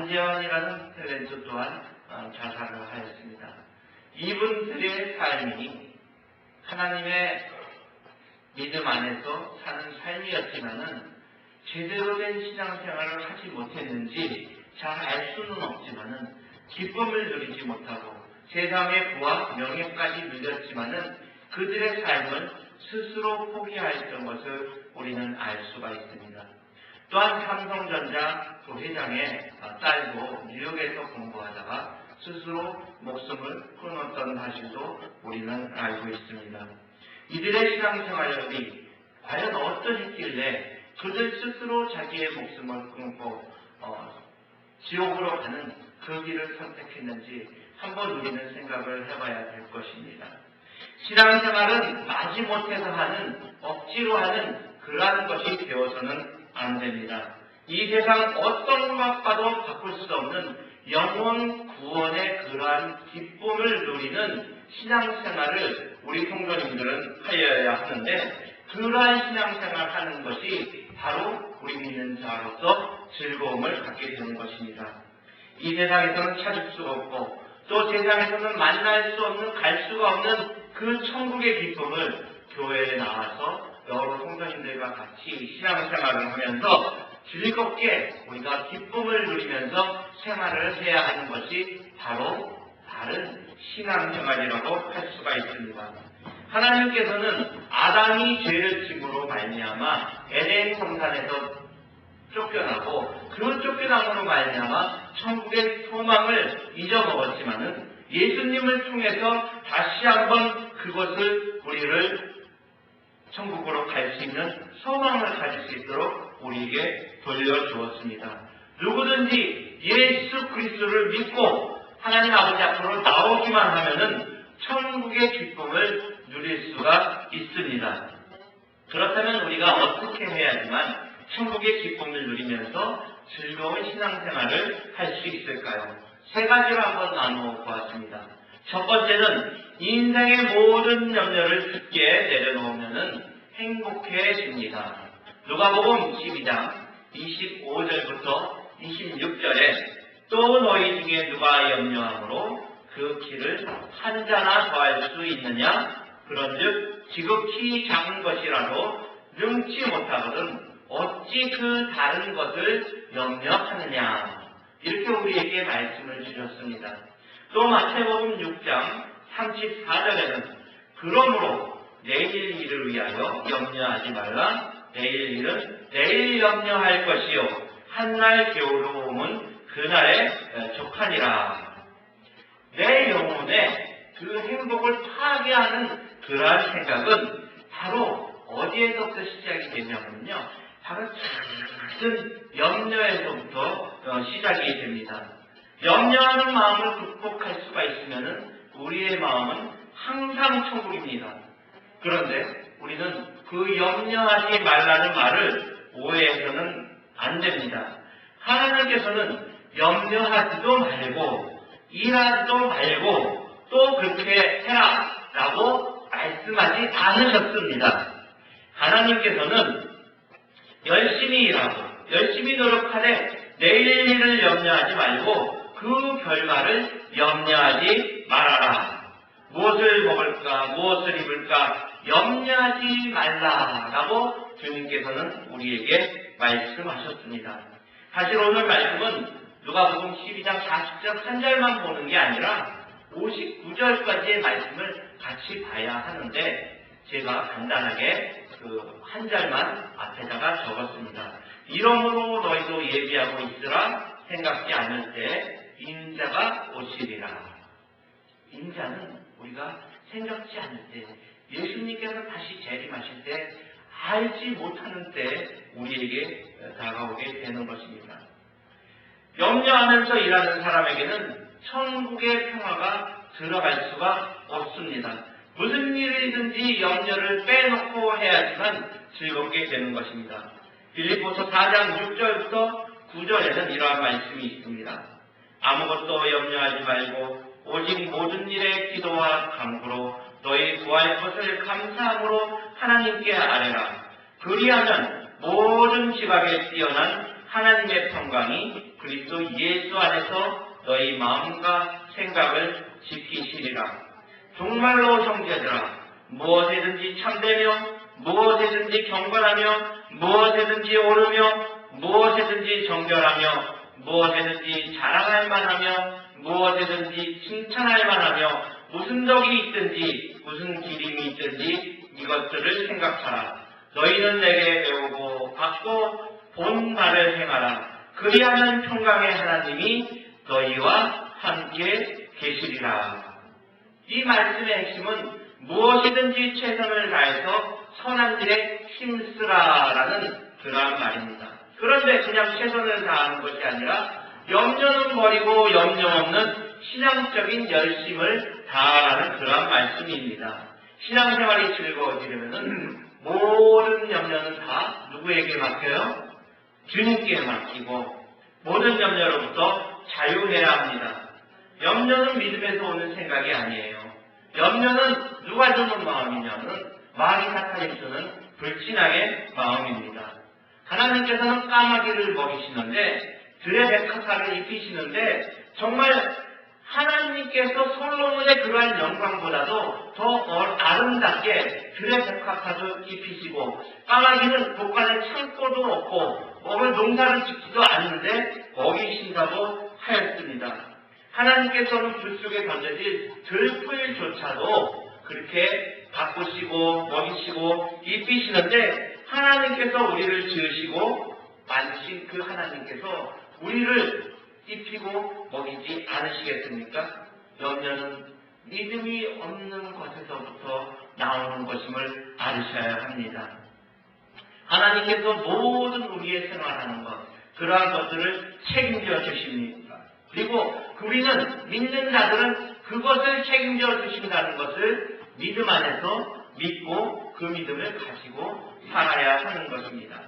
안재환이라는 탤런트 또한 자살을 하였습니다. 이분들의 삶이 하나님의 믿음 안에서 사는 삶이었지만은 제대로 된 신앙생활을 하지 못했는지 잘 알 수는 없지만은 기쁨을 누리지 못하고 세상의 부와 명예까지 누렸지만은 그들의 삶을 스스로 포기하였던 것을 우리는 알 수가 있습니다. 또한 삼성전자 부회장의 딸도 뉴욕에서 공부하다가 스스로 목숨을 끊었던 사실도 우리는 알고 있습니다. 이들의 신앙생활이 과연 어떠했길래 그들 스스로 자기의 목숨을 끊고 지옥으로 가는 그 길을 선택했는지 한번 우리는 생각을 해봐야 될 것입니다. 신앙생활은 마지못해서 하는, 억지로 하는 그러한 것이 되어서는 안 됩니다. 이 세상 어떤 것과도 바꿀 수 없는 영혼 구원의 그러한 기쁨을 누리는 신앙생활을 우리 성도님들은 하여야 하는데, 그러한 신앙생활을 하는 것이 바로 우리 믿는 자로서 즐거움을 갖게 되는 것입니다. 이 세상에서는 찾을 수가 없고 또 세상에서는 만날 수 없는, 갈 수가 없는 그 천국의 기쁨을 교회에 나와서 여러 성도님들과 같이 신앙생활을 하면서 즐겁게 우리가 기쁨을 누리면서 생활을 해야 하는 것이 바로 바른 신앙생활이라고 할 수가 있습니다. 하나님께서는 아담이 죄를 짐으로 말미암아 에덴 동산에서 쫓겨나고 그 쫓겨남으로 말미암아 천국의 소망을 잊어먹었지만은 예수님을 통해서 다시 한번 그것을 우리를 천국으로 갈 수 있는 소망을 가질 수 있도록 우리에게 돌려주었습니다. 누구든지 예수 그리스도를 믿고 하나님 아버지 앞으로 나오기만 하면은 천국의 기쁨을 누릴 수가 있습니다. 그렇다면 우리가 어떻게 해야지만 천국의 기쁨을 누리면서 즐거운 신앙생활을 할 수 있을까요? 세 가지로 한번 나누어 보았습니다. 첫 번째는 인생의 모든 염려를 쉽게 내려놓으면 행복해집니다. 누가복음 12장 25절부터 26절에 또 너희 중에 누가 염려함으로 그 길을 한 자나 더할 수 있느냐? 그런즉 지극히 작은 것이라도 능치 못하거든 어찌 그 다른 것을 염려하느냐? 이렇게 우리에게 말씀을 주셨습니다. 또 마태복음 6장 34절에는 그러므로 내일 일을 위하여 염려하지 말라. 내일 일은 내일 염려할 것이요 한날 겨울로움은 그날에 족하니라. 내 영혼의 그 행복을 파괴하는 그러한 생각은 바로 어디에서부터 시작이 되냐면요, 바로 작은 염려에서부터 시작이 됩니다. 염려하는 마음을 극복할 수가 있으면 우리의 마음은 항상 천국입니다. 그런데 우리는 그 염려하지 말라는 말을 오해해서는 안 됩니다. 하나님께서는 염려하지도 말고 일하지도 말고 또 그렇게 해라 라고 말씀하지 않으셨습니다. 하나님께서는 열심히 일하고 열심히 노력하되 내일 일을 염려하지 말고 그 결과를 염려하지 말아라. 무엇을 먹을까, 무엇을 입을까 염려하지 말라라고 주님께서는 우리에게 말씀하셨습니다. 사실 오늘 말씀은 누가복음 12장 40절 한 절만 보는 게 아니라 59절까지의 말씀을 같이 봐야 하는데 제가 간단하게 그 한 절만 앞에다가 적었습니다. 이러므로 너희도 예비하고 있으라. 생각지 않을 때 인자가 오시리라. 인자는 우리가 생각지 않을 때, 예수님께서 다시 재림하실 때, 알지 못하는 때 우리에게 다가오게 되는 것입니다. 염려하면서 일하는 사람에게는 천국의 평화가 들어갈 수가 없습니다. 무슨 일이든지 염려를 빼놓고 해야지만 즐겁게 되는 것입니다. 빌립보서 4장 6절부터 9절에는 이러한 말씀이 있습니다. 아무것도 염려하지 말고 오직 모든 일에 기도와 간구로 너희 구할 것을 감사함으로 하나님께 아뢰라. 그리하면 모든 지각에 뛰어난 하나님의 평강이 그리스도 예수 안에서 너희 마음과 생각을 지키시리라. 정말로 형제들아, 무엇이든지 참되며 무엇이든지 경건하며 무엇이든지 옳으며 무엇이든지 정결하며 무엇이든지 자랑할 만하며 무엇이든지 칭찬할 만하며 무슨 덕이 있든지 무슨 기림이 있든지 이것들을 생각하라. 너희는 내게 배우고 받고 본 바를 행하라. 그리하면 평강의 하나님이 너희와 함께 계시리라. 이 말씀의 핵심은 무엇이든지 최선을 다해서 선한 일에 힘쓰라라는 그러한 말입니다. 그런데 그냥 최선을 다하는 것이 아니라 염려는 버리고 염려 없는 신앙적인 열심을 다하라는 그러한 말씀입니다. 신앙생활이 즐거워지려면 모든 염려는 다 누구에게 맡겨요? 주님께 맡기고 모든 염려로부터 자유해야 합니다. 염려는 믿음에서 오는 생각이 아니에요. 염려는 누가 주는 마음이냐면 마귀 사탄이 주는 불신앙의 마음입니다. 하나님께서는 까마귀를 먹이시는데 들의 백합화를 입히시는데 정말 하나님께서 솔로몬의 그러한 영광보다도 더 아름답게 들의 백합화도 입히시고 까마귀는 곳간에 창고도 없고 먹을 농사를 짓지도 않는데 먹이신다고 하였습니다. 하나님께서는 불 속에 던져질 들풀조차도 그렇게 바꾸시고 먹이시고 입히시는데 하나님께서 우리를 지으시고 만드신 그 하나님께서 우리를 입히고 먹이지 않으시겠습니까? 염려는 믿음이 없는 것에서부터 나오는 것임을 알으셔야 합니다. 하나님께서 모든 우리의 생활하는 것, 그러한 것들을 책임져 주십니다. 그리고 우리는 믿는 자들은 그것을 책임져 주신다는 것을 믿음 안에서 믿고 그 믿음을 가지고 살아야 하는 것입니다.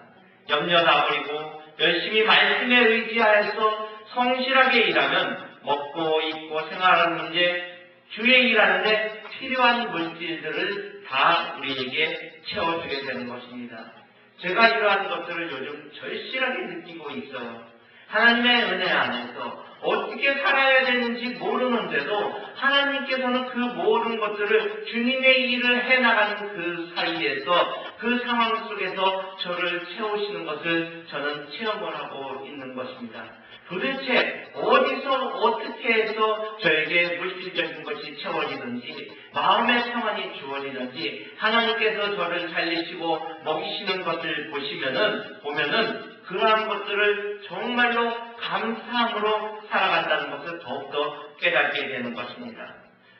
염려 다 버리고 열심히 말씀에 의지하여서 성실하게 일하면 먹고 입고 생활하는 문제, 주의 일하는데 필요한 물질들을 다 우리에게 채워주게 되는 것입니다. 제가 이러한 것들을 요즘 절실하게 느끼고 있어요. 하나님의 은혜 안에서 어떻게 살아야 되는지 모르는데도 하나님께서는 그 모든 것들을 주님의 일을 해나가는 그 사이에서 그 상황 속에서 저를 채우시는 것을 저는 체험을 하고 있는 것입니다. 도대체 어디서 어떻게 해서 저에게 물질적인 것이 채워지는지 마음의 평안이 주어지는지 하나님께서 저를 살리시고 먹이시는 것을 보면은 그러한 것들을 정말로 감사함으로 살아간다는 것을 더욱더 깨닫게 되는 것입니다.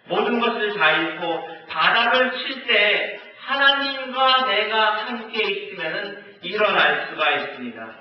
모든 것을 다 잃고 바다를 칠 때 하나님과 내가 함께 있으면 일어날 수가 있습니다.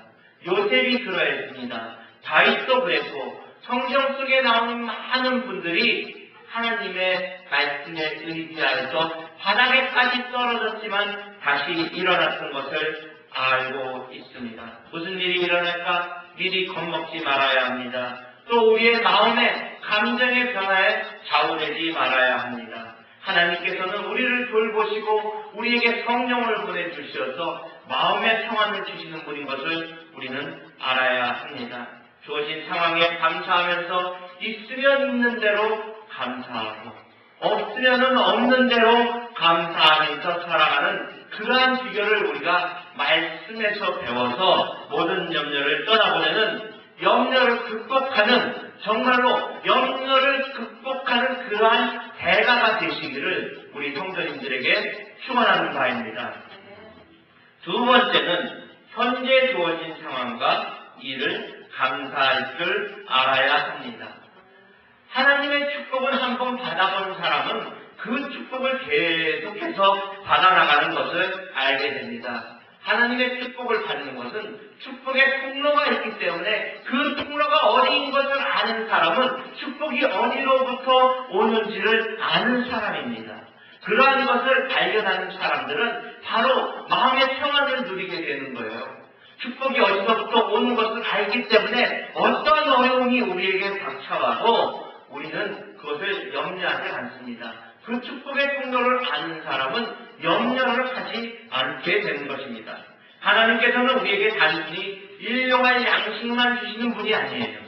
요셉이 그러했습니다. 다윗도 그랬고 성경 속에 나오는 많은 분들이 하나님의 말씀에 의지하여서 바닥에까지 떨어졌지만 다시 일어났던 것을 알고 있습니다. 무슨 일이 일어날까? 미리 겁먹지 말아야 합니다. 또 우리의 마음의 감정의 변화에 좌우되지 말아야 합니다. 하나님께서는 우리를 돌보시고 우리에게 성령을 보내주셔서 마음의 평안을 주시는 분인 것을 우리는 알아야 합니다. 주어진 상황에 감사하면서 있으면 있는 대로 감사하고 없으면 없는 대로 감사하면서 살아가는 그러한 비결을 우리가 말씀에서 배워서 모든 염려를 떠나보려는 염려를 극복하는 정말로 염려를 극복하는 그러한 대가가 되시기를 우리 성도님들에게 축원하는 바입니다. 두 번째는 현재 주어진 상황과 일을 감사할 줄 알아야 합니다. 하나님의 축복을 한번 받아본 사람은 그 축복을 계속해서 받아나가는 것을 알게 됩니다. 하나님의 축복을 받는 것은 축복의 통로가 있기 때문에 그 통로가 어디인 것을 아는 사람은 축복이 어디로부터 오는지를 아는 사람입니다. 그러한 것을 발견하는 사람들은 바로 마음의 평안을 누리게 되는 거예요. 축복이 어디서부터 오는 것을 알기 때문에 어떤 어려움이 우리에게 닥쳐와도 우리는 그것을 염려하지 않습니다. 그 축복의 통로를 아는 사람은 염려를 하지 않게 되는 것입니다. 하나님께서는 우리에게 단순히 일용할 양식만 주시는 분이 아니에요.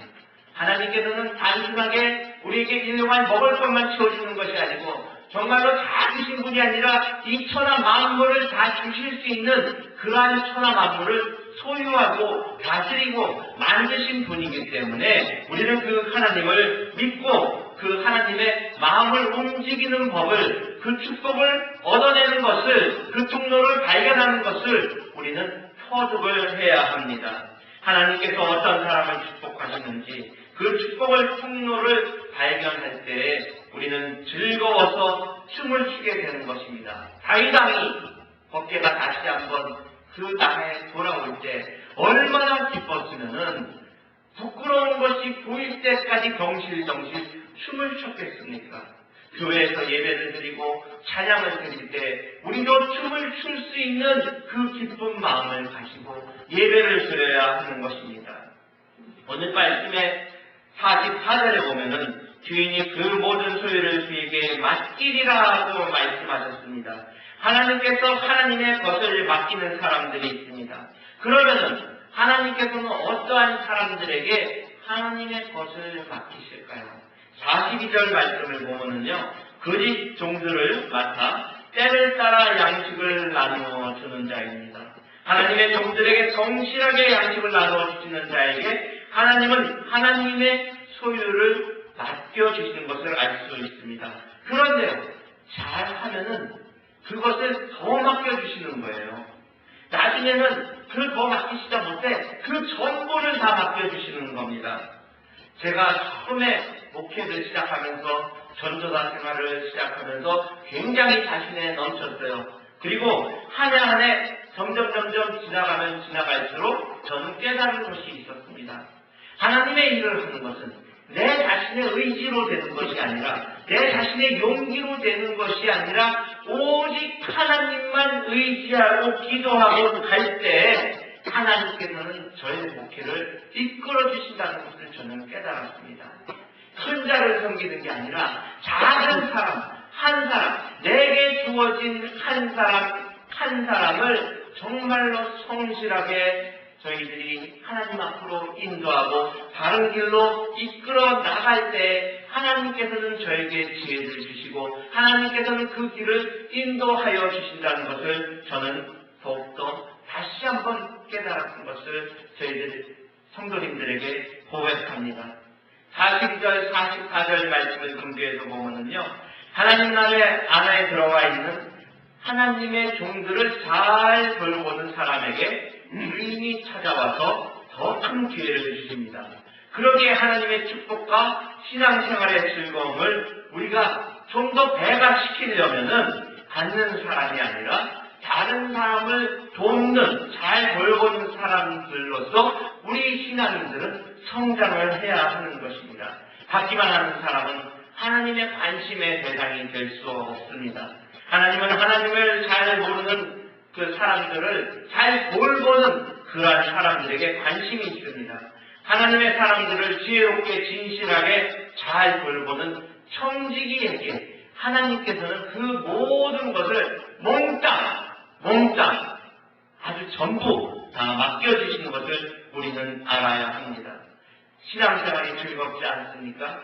하나님께서는 단순하게 우리에게 일용할 먹을 것만 채워주는 것이 아니고 정말로 다 주신 분이 아니라 이 천하 만물을 다 주실 수 있는 그러한 천하 만물을 소유하고 다스리고 만드신 분이기 때문에 우리는 그 하나님을 믿고 그 하나님의 마음을 움직이는 법을, 그 축복을 얻어내는 것을, 그 통로를 발견하는 것을 우리는 터득을 해야 합니다. 하나님께서 어떤 사람을 축복하셨는지 그 축복을 통로를 발견할 때 우리는 즐거워서 춤을 추게 되는 것입니다. 다윗 왕이 법궤가 다시 한번 그 땅에 돌아올 때 얼마나 기뻤으면은 부끄러운 것이 보일 때까지 덩실덩실 춤을 췄겠습니까? 교회에서 예배를 드리고 찬양을 드릴 때 우리도 춤을 출 수 있는 그 기쁜 마음을 가지고 예배를 드려야 하는 것입니다. 오늘 말씀에 44절에 보면은 주인이 그 모든 소유를 그에게 맡기리라고 말씀하셨습니다. 하나님께서 하나님의 것을 맡기는 사람들이 있습니다. 그러면은 하나님께서는 어떠한 사람들에게 하나님의 것을 맡기실까요? 42절 말씀을 보면은요, 거짓 종들을 맡아 때를 따라 양식을 나누어 주는 자입니다. 하나님의 종들에게 성실하게 양식을 나누어 주시는 자에게 하나님은 하나님의 소유를 맡겨주시는 것을 알 수 있습니다. 그런데요, 잘하면은 그것을 더 맡겨주시는 거예요. 나중에는 그 더 맡기시다 못해 그 전부를 다 맡겨주시는 겁니다. 제가 처음에 목회를 시작하면서 전도사 생활을 시작하면서 굉장히 자신에 넘쳤어요. 그리고 한 해 한 해 점점 지나가면 지나갈수록 저는 깨달은 것이 있었습니다. 하나님의 일을 하는 것은 내 자신의 의지로 되는 것이 아니라 내 자신의 용기로 되는 것이 아니라 오직 하나님만 의지하고 기도하고 갈 때 하나님께서는 저의 목회를 이끌어 주신다는 것을 저는 깨달았습니다. 큰 자를 섬기는 게 아니라 작은 사람, 한 사람, 내게 주어진 한 사람을 정말로 성실하게 저희들이 하나님 앞으로 인도하고 바른 길로 이끌어 나갈 때 하나님께서는 저에게 지혜를 주시고 하나님께서는 그 길을 인도하여 주신다는 것을 저는 더욱더 다시 한번 깨달았던 것을 저희들 성도님들에게 고백합니다. 42절, 44절 말씀을 근거해서 보면은요, 하나님 나라의 안에 들어와 있는 하나님의 종들을 잘 돌보는 사람에게 주인이 찾아와서 더 큰 기회를 주십니다. 그러기에 하나님의 축복과 신앙생활의 즐거움을 우리가 좀 더 배가시키려면은 받는 사람이 아니라 다른 사람을 돕는, 잘 돌보는 사람들로서 우리 신앙인들은 성장을 해야 하는 것입니다. 받기만 하는 사람은 하나님의 관심의 대상이 될 수 없습니다. 하나님은 하나님을 잘 모르는 그 사람들을 잘 돌보는 그러한 사람들에게 관심이 있습니다. 하나님의 사람들을 지혜롭게 진실하게 잘 돌보는 청지기에게 하나님께서는 그 모든 것을 몽땅 아주 전부 다 맡겨주시는 것을 우리는 알아야 합니다. 신앙생활이 즐겁지 않습니까?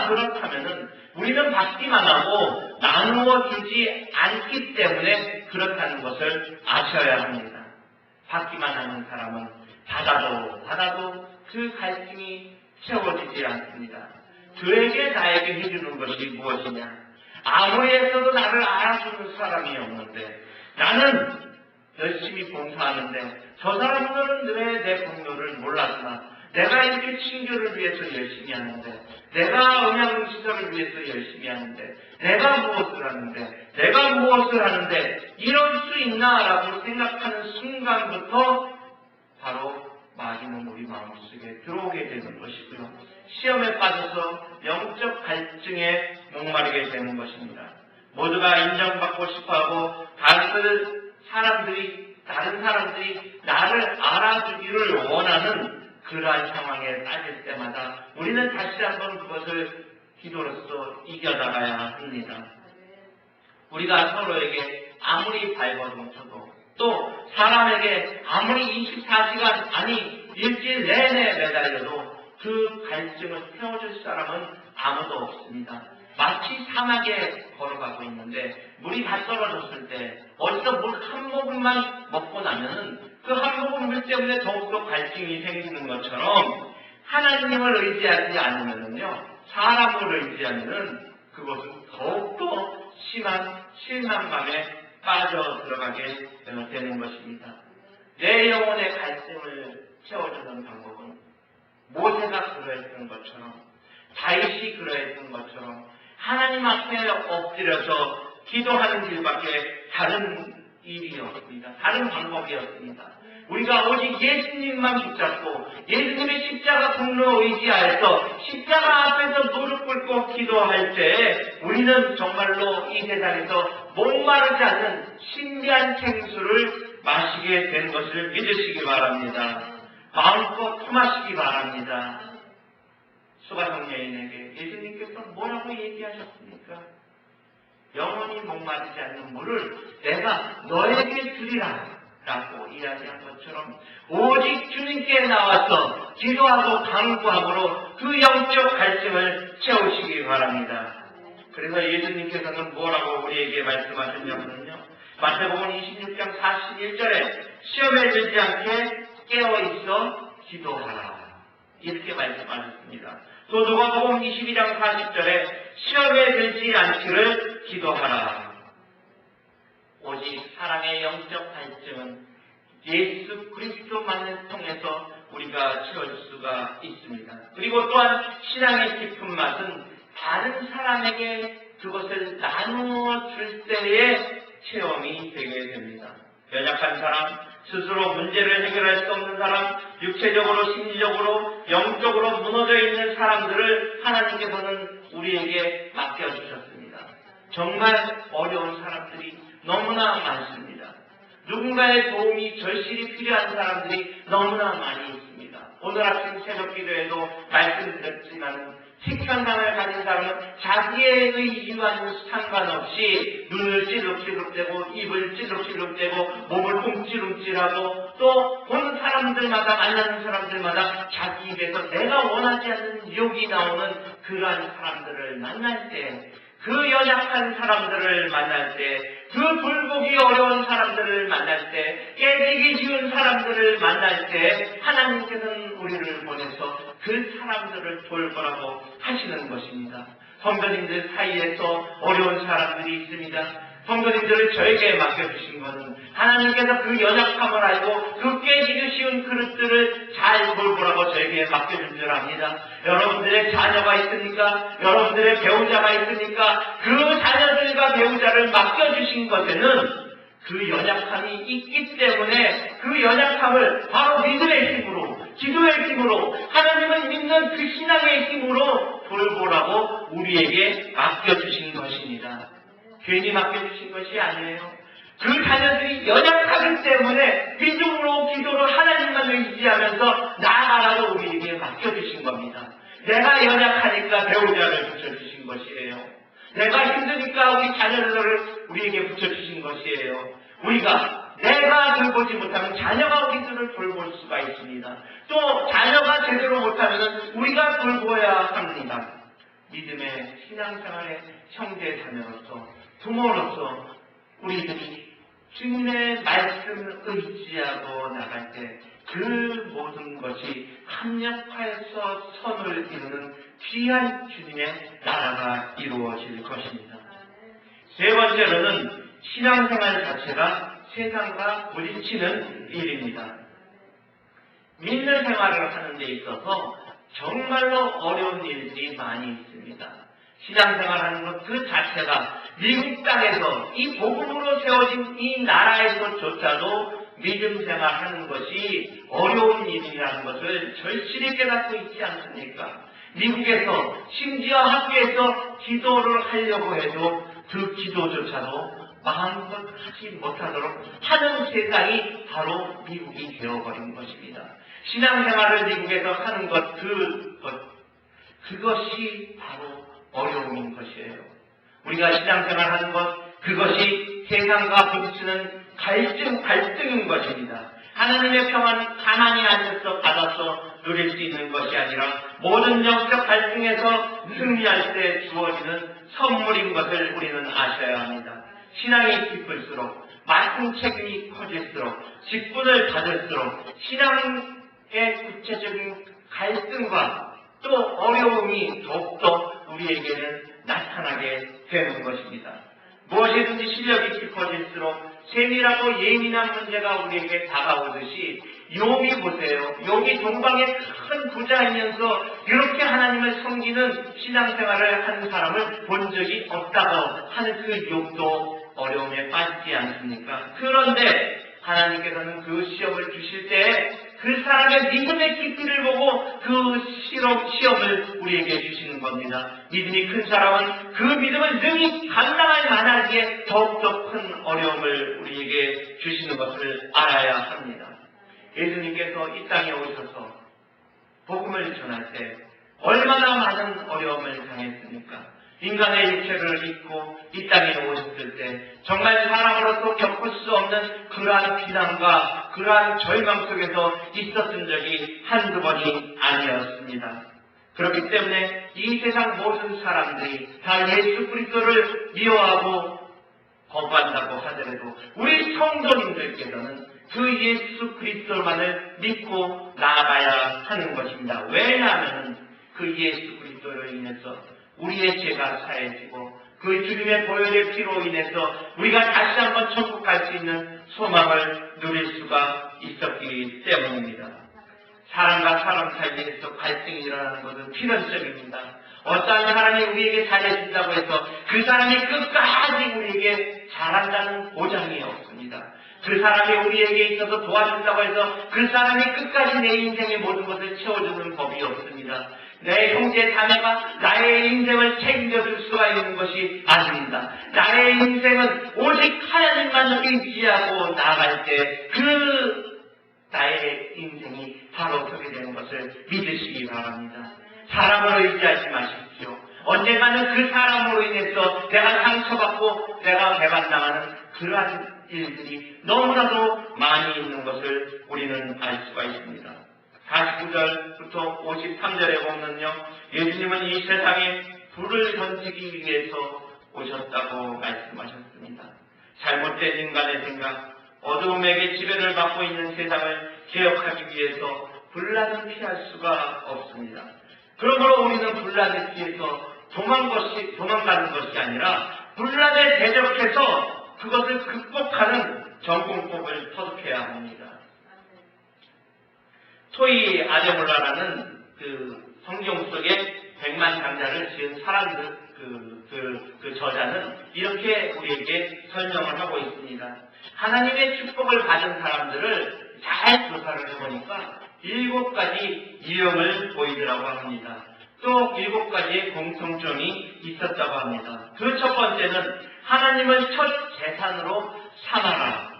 그렇다면은 우리는 받기만 하고 나누어 주지 않기 때문에 그렇다는 것을 아셔야 합니다. 받기만 하는 사람은 받아도 그 갈증이 채워지지 않습니다. 그에게 나에게 해주는 것이 무엇이냐? 아무리 했어도 나를 알아주는 사람이 없는데 나는 열심히 봉사하는데 저 사람들은 왜 내 공로를 몰랐나? 내가 이렇게 친교를 위해서 열심히 하는데 내가 음양시설을 위해서 열심히 하는데 내가 무엇을 하는데 이럴 수 있나라고 생각하는 순간부터 바로 마귀는 우리 마음속에 들어오게 되는 것이고요. 시험에 빠져서 영적 갈증에 목마르게 되는 것입니다. 모두가 인정받고 싶어하고 다른 사람들이 나를 알아주기를 원하는 그러한 상황에 빠질 때마다 우리는 다시 한번 그것을 기도로서 이겨나가야 합니다. 우리가 서로에게 아무리 발버둥 쳐도 또 사람에게 아무리 24시간 일주일 내내 매달려도 그 갈증을 태워줄 사람은 아무도 없습니다. 마치 사막에 걸어가고 있는데 물이 다 떨어졌을 때 어디서 물 한 모금만 먹고 나면은 그 한 모금 물 때문에 더욱더 갈증이 생기는 것처럼 하나님을 의지하지 않으면은요, 사람을 의지하면은 그것은 더욱더 심한 실망감에 빠져 들어가게 되는 것입니다. 내 영혼의 갈증을 채워주는 방법은 모세가 그러했던 것처럼, 다윗이 그러했던 것처럼 하나님 앞에 엎드려서 기도하는 길밖에 다른 일이었습니다. 다른 방법이었습니다. 우리가 오직 예수님만 붙잡고 예수님의 십자가 공로 의지하여서 십자가 앞에서 무릎 꿇고 기도할 때 우리는 정말로 이 세상에서 목마르지 않는 신비한 생수를 마시게 된 것을 믿으시기 바랍니다. 마음껏 품하시기 바랍니다. 수가성여인에게 예수님께서 뭐라고 얘기하셨습니까? 영원히 목마르지 않는 물을 내가 너에게 주리라 라고 이야기한 것처럼 오직 주님께 나와서 기도하고 간구함으로 그 영적 갈증을 채우시기 바랍니다. 그래서 예수님께서는 뭐라고 우리에게 말씀하셨냐면요, 마태복음 26장 41절에 시험에 들지 않게 깨어있어 기도하라 이렇게 말씀하셨습니다. 또 누가복음 22장 40절에 시험에 들지 않기를 기도하라. 오직 사랑의 영적 갈증은 예수 그리스도만을 통해서 우리가 채워줄 수가 있습니다. 그리고 또한 신앙의 깊은 맛은 다른 사람에게 그것을 나누어 줄 때의 체험이 되게 됩니다. 연약한 사람, 스스로 문제를 해결할 수 없는 사람, 육체적으로, 심리적으로, 영적으로 무너져 있는 사람들을 하나님께서는 우리에게 맡겨주셨습니다. 정말 어려운 사람들이 너무나 많습니다. 누군가의 도움이 절실히 필요한 사람들이 너무나 많이 있습니다. 오늘 아침 새벽 기도에도 말씀드렸지만 식견감을 가진 사람은 자기의 이유와는 상관없이 눈을 찌룩찌룩대고 입을 찌룩찌룩대고 몸을 움찔움찔하고 또 본 사람들마다 만나는 사람들마다 자기 입에서 내가 원하지 않는 유혹이 나오는 그러한 사람들을 만날 때, 그 연약한 사람들을 만날 때, 그 돌보기 어려운 사람들을 만날 때, 깨지기 쉬운 사람들을 만날 때 하나님께서는 우리를 보내서 그 사람들을 돌보라고 하시는 것입니다. 성도님들 사이에서 어려운 사람들이 있습니다. 성도님들을 저에게 맡겨주신 것은 하나님께서 그 연약함을 알고 그 깨지기 쉬운 그릇들을 잘 돌보라고 저에게 맡겨준 줄 압니다. 여러분들의 자녀가 있으니까, 여러분들의 배우자가 있으니까 그 자녀들과 배우자를 맡겨주신 것에는 그 연약함이 있기 때문에 그 연약함을 바로 믿음의 힘으로, 기도의 힘으로, 하나님을 믿는 그 신앙의 힘으로 돌보라고 우리에게 맡겨주신 것입니다. 괜히 맡겨주신 것이 아니에요. 그 자녀들이 연약하기 때문에 믿음으로 기도로 하나님만 의지하면서 나아가라고 우리에게 맡겨주신 겁니다. 내가 연약하니까 배우자를 붙여주신 것이에요. 내가 힘드니까 우리 자녀들을 우리에게 붙여주신 것이에요. 내가 돌보지 못하면 자녀가 우리들을 돌볼 수가 있습니다. 또 자녀가 제대로 못하면 우리가 돌보아야 합니다. 믿음의 신앙생활의 형제 자녀로서, 부모로서 우리들이 주님의 말씀을 의지하고 나갈 때 그 모든 것이 합력하여서 선을 이루는 귀한 주님의 나라가 이루어질 것입니다. 세 번째로는 신앙생활 자체가 세상과 부딪히는 일입니다. 믿는 생활을 하는 데 있어서 정말로 어려운 일들이 많이 있습니다. 신앙생활하는 것 그 자체가 미국 땅에서 이 복음으로 세워진 이 나라에서조차도 믿음 생활하는 것이 어려운 일이라는 것을 절실히 깨닫고 있지 않습니까? 미국에서 심지어 학교에서 기도를 하려고 해도 그 기도조차도 마음껏 하지 못하도록 하는 세상이 바로 미국이 되어버린 것입니다. 신앙생활을 미국에서 하는 그것이 바로 어려움인 것이에요. 우리가 신앙생활하는 것, 그것이 세상과 부딪히는 갈등인 것입니다. 하나님의 평안 가만히 앉아서 받아서 누릴 수 있는 것이 아니라 모든 영적 갈등에서 승리할 때 주어지는 선물인 것을 우리는 아셔야 합니다. 신앙이 깊을수록 맡은 책임이 커질수록 직분을 받을수록 신앙의 구체적인 갈등과 또 어려움이 더욱더 우리에게는 나타나게 되는 것입니다. 무엇이든지 실력이 깊어질수록 세밀하고 예민한 문제가 우리에게 다가오듯이 욥이 보세요. 욥이 동방의 큰 부자이면서 이렇게 하나님을 섬기는 신앙생활을 하는 사람을 본 적이 없다고 하는 그 욥도 어려움에 빠지지 않습니까? 그런데 하나님께서는 그 시험을 주실 때 그 사람의 믿음의 깊이를 보고 그 시험을 우리에게 주시는 겁니다. 믿음이 큰 사람은 그 믿음을 능히 감당할 만하기에 더욱더 큰 어려움을 우리에게 주시는 것을 알아야 합니다. 예수님께서 이 땅에 오셔서 복음을 전할 때 얼마나 많은 어려움을 당했습니까? 인간의 육체를 입고 이 땅에 오셨을 때 정말 사람으로서 겪을 수 없는 그러한 비난과 그러한 절망 속에서 있었던 적이 한두 번이 아니었습니다. 그렇기 때문에 이 세상 모든 사람들이 다 예수 그리스도를 미워하고 거부한다고 하더라도 우리 성도님들께서는 그 예수 그리스도만을 믿고 나아가야 하는 것입니다. 왜냐하면 그 예수 그리스도로 인해서 우리의 죄가 사해지고 그 주님의 보혈의 피로 인해서 우리가 다시 한번 천국 갈 수 있는 소망을 누릴 수가 있었기 때문입니다. 사람과 사람 사이에서 갈등이 일어나는 것은 필연적입니다. 어떠한 사람이 우리에게 잘해준다고 해서 그 사람이 끝까지 우리에게 잘한다는 보장이 없습니다. 그 사람이 우리에게 있어서 도와준다고 해서 그 사람이 끝까지 내 인생의 모든 것을 채워주는 법이 없습니다. 내 형제 자매가 나의 인생을 책임져줄 수가 있는 것이 아닙니다. 나의 인생은 오직 하나님만 의지하고 나아갈 때 나의 인생이 바로 서게 되는 것을 믿으시기 바랍니다. 사람을 의지하지 마십시오. 언젠가는 그 사람으로 인해서 내가 상처받고 내가 배반당하는 그러한 일들이 너무나도 많이 있는 것을 우리는 알 수가 있습니다. 49절부터 53절에 보면요, 예수님은 이 세상에 불을 던지기 위해서 오셨다고 말씀하셨습니다. 잘못된 인간의 생각, 어두움에게 지배를 받고 있는 세상을 개혁하기 위해서 불난은 피할 수가 없습니다. 그러므로 우리는 불난에 피해서 도망가는 것이 아니라 불난에 대적해서 그것을 극복하는 전공법을 터득해야 합니다. 토이 아데몰라라는 그 성경 속에 100만 장자를 지은 사람들, 그 저자는 이렇게 우리에게 설명을 하고 있습니다. 하나님의 축복을 받은 사람들을 잘 조사를 해보니까 7가지 유형을 보이더라고 합니다. 또 7가지의 공통점이 있었다고 합니다. 그 첫 번째는 하나님을 첫 재산으로 삼아라.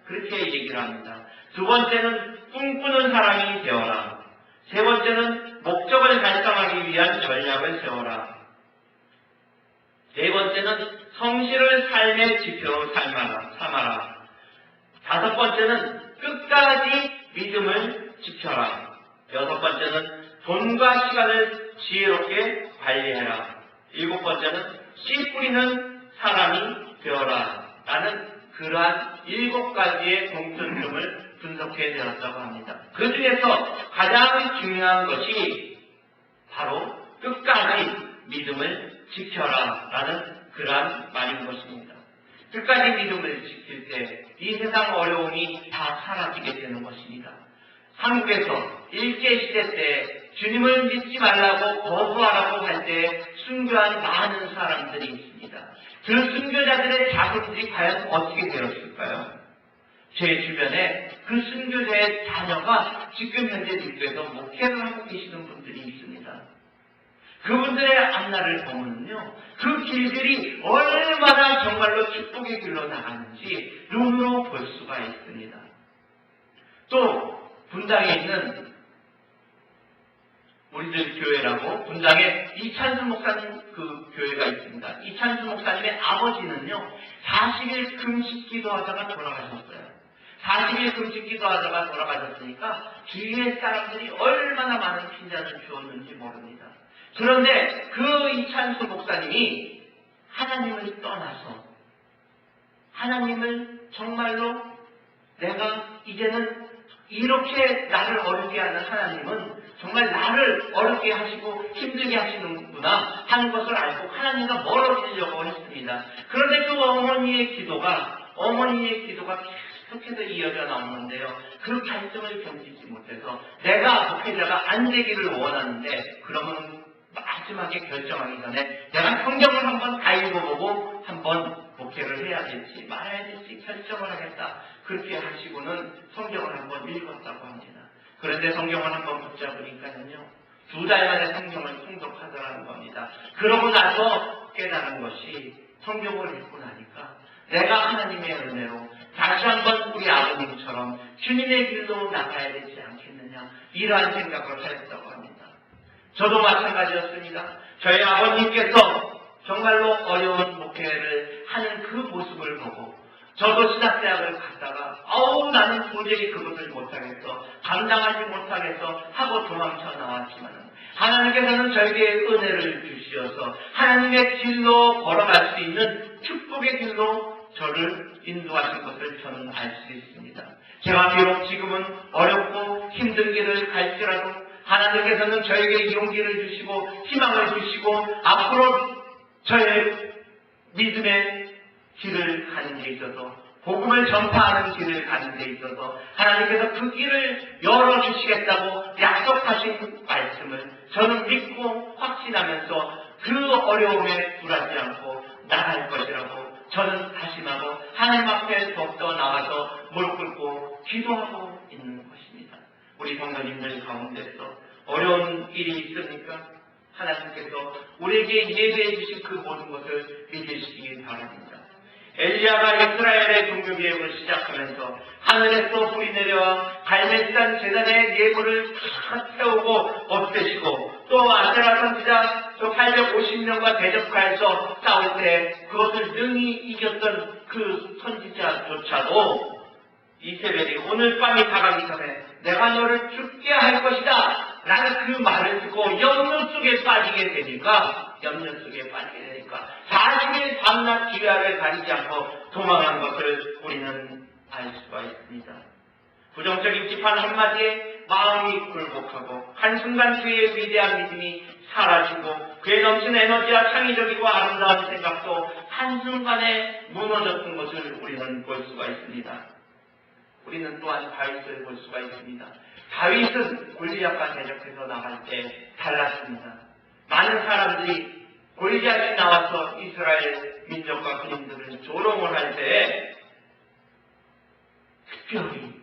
그렇게 얘기를 합니다. 두 번째는 꿈꾸는 사람이 되어라. 세 번째는 목적을 달성하기 위한 전략을 세워라. 네 번째는 성실을 삶의 지표로 삼아라. 다섯 번째는 끝까지 믿음을 지켜라. 여섯 번째는 돈과 시간을 지혜롭게 관리해라. 일곱 번째는 씨 뿌리는 사람이 되어라. 라는 그러한 7가지의 공통점을 분석해 내었다고 합니다. 그 중에서 가장 중요한 것이 바로 끝까지 믿음을 지켜라 라는 그러한 말인 것입니다. 끝까지 믿음을 지킬 때 이 세상 어려움이 다 사라지게 되는 것입니다. 한국에서 일제시대 때 주님을 믿지 말라고 거부하라고 할 때 순교한 많은 사람들이 있습니다. 그 순교자들의 자손들이 과연 어떻게 되었을까요? 제 주변에 그 순교자의 자녀가 지금 현재 미국에서 목회를 하고 계시는 분들이 있습니다. 그분들의 앞날을 보면요, 그 길들이 얼마나 정말로 축복의 길로 나가는지 눈으로 볼 수가 있습니다. 또 분당에 있는 우리들 교회라고 분당에 이찬수 목사님 그 교회가 있습니다. 이찬수 목사님의 아버지는요 40일 금식 기도하다가 돌아가셨어요. 40일 금식 기도하다가 돌아가셨으니까 주위의 사람들이 얼마나 많은 핀잔을 주었는지 모릅니다. 그런데 그 이찬수 목사님이 하나님을 떠나서 하나님을 정말로 내가 이제는 이렇게 나를 어렵게 하는 하나님은 정말 나를 어렵게 하시고 힘들게 하시는구나 하는 것을 알고 하나님과 멀어지려고 했습니다. 그런데 그 어머니의 기도가 계속해서 이어져 나오는데요. 그 갈등을 견디지 못해서 내가 목회자가 안 되기를 원하는데 그러면 마지막에 결정하기 전에 내가 성경을 한번 다 읽어보고 한번 목회를 해야 될지 말아야 될지 결정을 하겠다. 그렇게 하시고는 성경을 한번 읽었다고 합니다. 그런데 성경을 한번 붙잡으니까는요. 2달 만에 성경을 통독하더라는 겁니다. 그러고 나서 깨달은 것이 성경을 읽고 나니까 내가 하나님의 은혜로 다시 한번 우리 아버님처럼 주님의 길로 나가야 되지 않겠느냐 이러한 생각을 하였다고 합니다. 저도 마찬가지였습니다. 저희 아버님께서 정말로 어려운 목회를 하는 그 모습을 보고 저도 신학대학을 갔다가 나는 도저히 그것을 못하겠어 감당하지 못하겠어 하고 도망쳐 나왔지만 하나님께서는 저에게 은혜를 주시어서 하나님의 길로 걸어갈 수 있는 축복의 길로 저를 인도하신 것을 저는 알 수 있습니다. 제가 비록 지금은 어렵고 힘든 길을 갈지라도 하나님께서는 저에게 용기를 주시고 희망을 주시고 앞으로 저의 믿음의 길을 가는 데 있어서 복음을 전파하는 길을 가는 데 있어서 하나님께서 그 길을 열어주시겠다고 약속하신 말씀을 저는 믿고 확신하면서 그 어려움에 굴하지 않고 나갈 것이라고 저는 다짐하고 하나님 앞에 더욱더 나가서 무릎 꿇고 기도하고 있는 것입니다. 우리 성도님들 가운데서 어려운 일이 있으니까 하나님께서 우리에게 예배해 주신 그 모든 것을 믿으시기 바랍니다. 엘리야가 이스라엘의 종교개혁을 시작하면서 하늘에서 불이 내려와 갈멜산 제단의 예물을 다 태우고 없애시고 또 아세라 선지자 850명과 대적하여서 싸울 때 그것을 능히 이겼던 그 선지자조차도 이세벨이 오늘 밤이 다가기 전에 내가 너를 죽게 할 것이다 라는 그 말을 듣고 염려 속에 빠지게 되니까 40일 밤낮 기회를 가리지 않고 도망한 것을 우리는 알 수가 있습니다. 부정적인 비판 한마디에 마음이 굴복하고 한순간 그의 위대한 믿음이 사라지고 그의 넘치는 에너지와 창의적이고 아름다운 생각도 한순간에 무너졌던 것을 우리는 볼 수가 있습니다. 우리는 또한 다윗을 볼 수가 있습니다. 다윗은 골리앗과 대적해서 나갈 때 달랐습니다. 많은 사람들이 골리앗이 나와서 이스라엘 민족과 군인들을 조롱을 할 때 특별히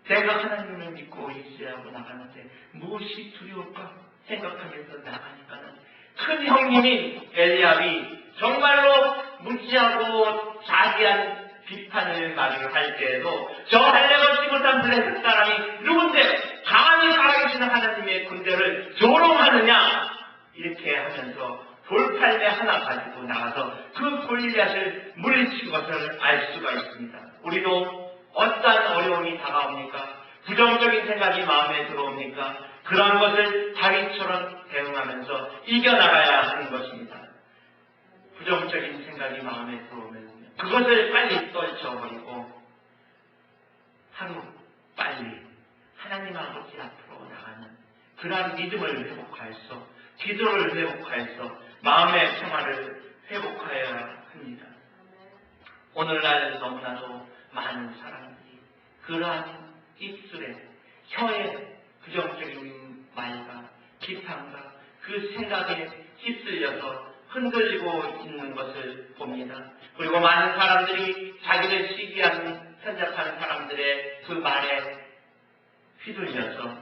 내가 하나님을 믿고 있어야 하고 나가는데 무엇이 두려울까 생각하면서 나가니까는 큰 형님인 엘리압이 정말로 무지하고 자기한 비판을 말을 할 때에도 저 할례받지 못한 블레셋 사람이 누군데 감히 살아계시는 하나님의 군대를 조롱하느냐 이렇게 하면서 돌팔매 하나 가지고 나가서 그 골리앗을 물리친 것을 알 수가 있습니다. 우리도 어떠한 어려움이 다가옵니까? 부정적인 생각이 마음에 들어옵니까? 그런 것을 다윗처럼 대응하면서 이겨나가야 하는 것입니다. 부정적인 생각이 마음에 들어오면 그것을 빨리 떨쳐버리고 하루 빨리 하나님 아버지 앞으로 나가는 그러한 믿음을 회복하여서 기도를 회복하여서 마음의 평화를 회복하여야 합니다. 오늘날 너무나도 많은 사람들이 그러한 입술에 혀에 부정적인 말과 비판과 그 생각에 휩쓸려서 흔들리고 있는 것을 봅니다. 그리고 많은 사람들이 자기를 시기하는 편잡하는 사람들의 그 말에 휘둘려서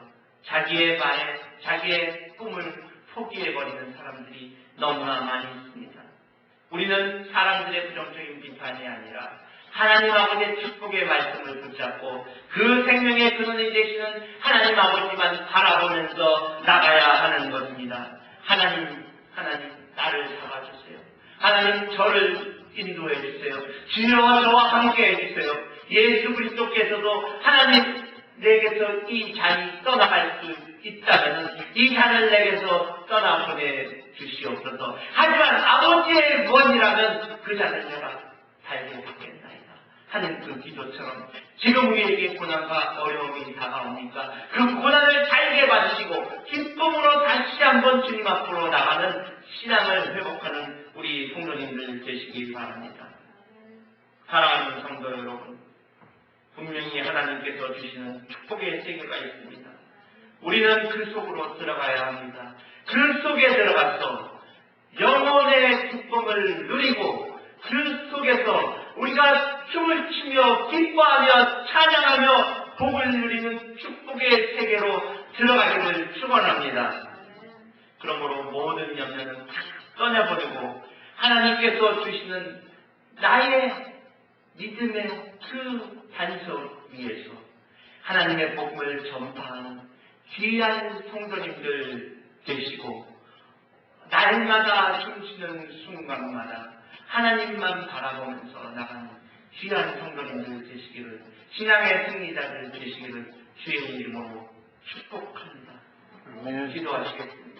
자기의 말에 자기의 꿈을 포기해버리는 사람들이 너무나 많이 있습니다. 우리는 사람들의 부정적인 비판이 아니라 하나님 아버지의 축복의 말씀을 붙잡고 그 생명의 근원이 되시는 하나님 아버지만 바라보면서 나가야 하는 것입니다. 하나님 나를 잡아주세요. 하나님 저를 인도해 주세요. 주여 저와 함께 해주세요. 예수 그리스도께서도 하나님 내게서 이 잔이 떠나갈 수 있다면 이 잔을 내게서 떠나보내 주시옵소서. 하지만 아버지의 원이라면 그 잔을 내가 달게 받겠나이다 하는 그 기도처럼 지금 우리에게 고난과 어려움이 다가오니까 그 고난을 달게 받으시고 기쁨으로 다시 한번 주님 앞으로 나가는 신앙을 회복하는 우리 성도님들 되시기 바랍니다. 사랑하는 성도 여러분, 분명히 하나님께서 주시는 축복의 세계가 있습니다. 우리는 그 속으로 들어가야 합니다. 그 속에 들어가서 영혼의 기쁨을 누리고 그 속에서 우리가 춤을 추며 기뻐하며 찬양하며 복을 누리는 축복의 세계로 들어가기를 축원합니다. 그러므로 모든 염려는 다 떠나버리고 하나님께서 주시는 나의 믿음의 그 단석 위에서 하나님의 복음을 전파하는 귀한 성도님들 되시고 날마다 숨쉬는 순간마다 하나님만 바라보면서 나가는 귀한 성도님들 되시기를, 신앙의 승리자들 되시기를 주의 이름으로 축복합니다. 기도하시겠습니다.